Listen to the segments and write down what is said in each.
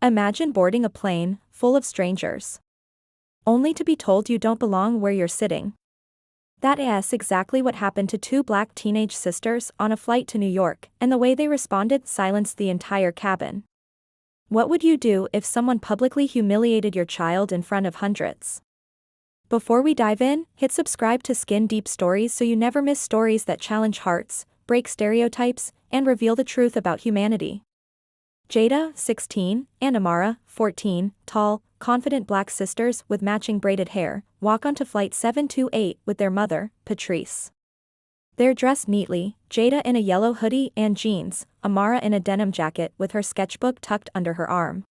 Imagine boarding a plane full of strangers, only to be told you don't belong where you're sitting. That is exactly what happened to two black teenage sisters on a flight to New York, and the way they responded silenced the entire cabin. What would you do if someone publicly humiliated your child in front of hundreds? Before we dive in, hit subscribe to Skin Deep Stories so you never miss stories that challenge hearts, break stereotypes, and reveal the truth about humanity. Jada, 16, and Amara, 14, tall, confident black sisters with matching braided hair, walk onto Flight 728 with their mother, Patrice. They're dressed neatly, Jada in a yellow hoodie and jeans, Amara in a denim jacket with her sketchbook tucked under her arm.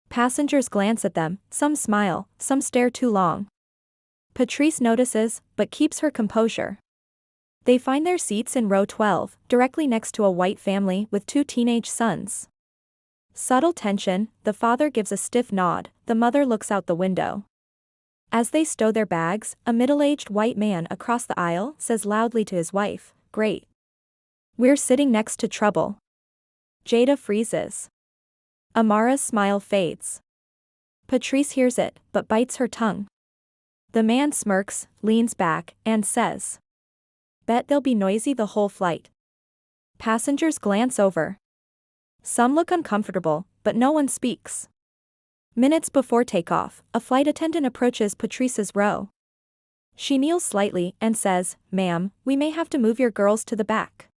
Passengers glance at them, some smile, some stare too long. Patrice notices, but keeps her composure. They find their seats in row 12, directly next to a white family with two teenage sons. Subtle tension, the father gives a stiff nod, the mother looks out the window. As they stow their bags, a middle-aged white man across the aisle says loudly to his wife, "Great. We're sitting next to trouble." Jada freezes. Amara's smile fades. Patrice hears it, but bites her tongue. The man smirks, leans back, and says, "Bet they'll be noisy the whole flight." Passengers glance over. Some look uncomfortable, but no one speaks. Minutes before takeoff, a flight attendant approaches Patrice's row. She kneels slightly and says, "Ma'am, we may have to move your girls to the back."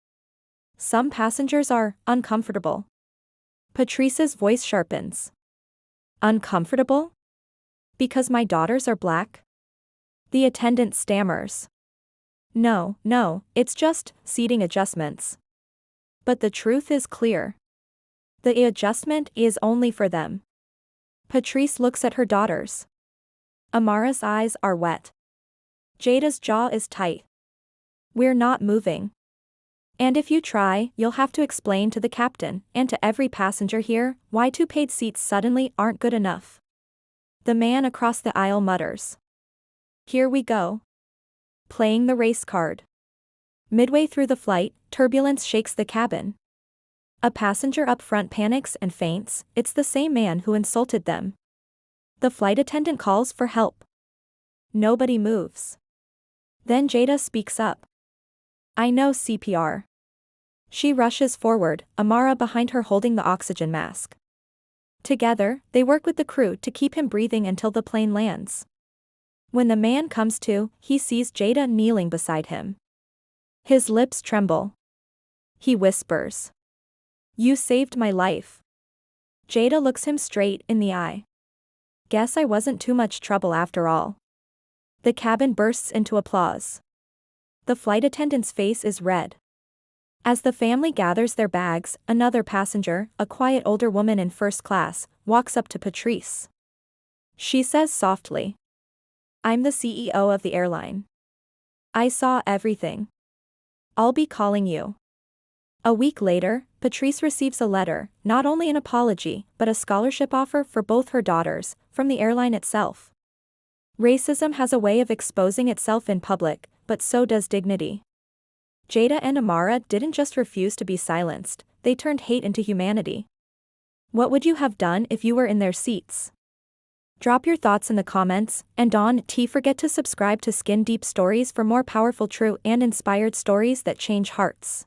Some passengers are uncomfortable. Patrice's voice sharpens. "Uncomfortable? Because my daughters are black?" The attendant stammers. No, it's just seating adjustments." But the truth is clear. The adjustment is only for them. Patrice looks at her daughters. Amara's eyes are wet. Jada's jaw is tight. "We're not moving. And if you try, you'll have to explain to the captain, and to every passenger here, why two paid seats suddenly aren't good enough." The man across the aisle mutters. "Here we go." Playing the race card. Midway through the flight, turbulence shakes the cabin. A passenger up front panics and faints, it's the same man who insulted them. The flight attendant calls for help. Nobody moves. Then Jada speaks up. "I know CPR." She rushes forward, Amara behind her holding the oxygen mask. Together, they work with the crew to keep him breathing until the plane lands. When the man comes to, he sees Jada kneeling beside him. His lips tremble. He whispers, "You saved my life." Jada looks him straight in the eye. "Guess I wasn't too much trouble after all." The cabin bursts into applause. The flight attendant's face is red. As the family gathers their bags, another passenger, a quiet older woman in first class, walks up to Patrice. She says softly, "I'm the CEO of the airline. I saw everything. I'll be calling you." A week later, Patrice receives a letter, not only an apology, but a scholarship offer for both her daughters, from the airline itself. Racism has a way of exposing itself in public, but so does dignity. Jada and Amara didn't just refuse to be silenced, they turned hate into humanity. What would you have done if you were in their seats? Drop your thoughts in the comments, and don't forget to subscribe to Skin Deep Stories for more powerful, true, and inspired stories that change hearts.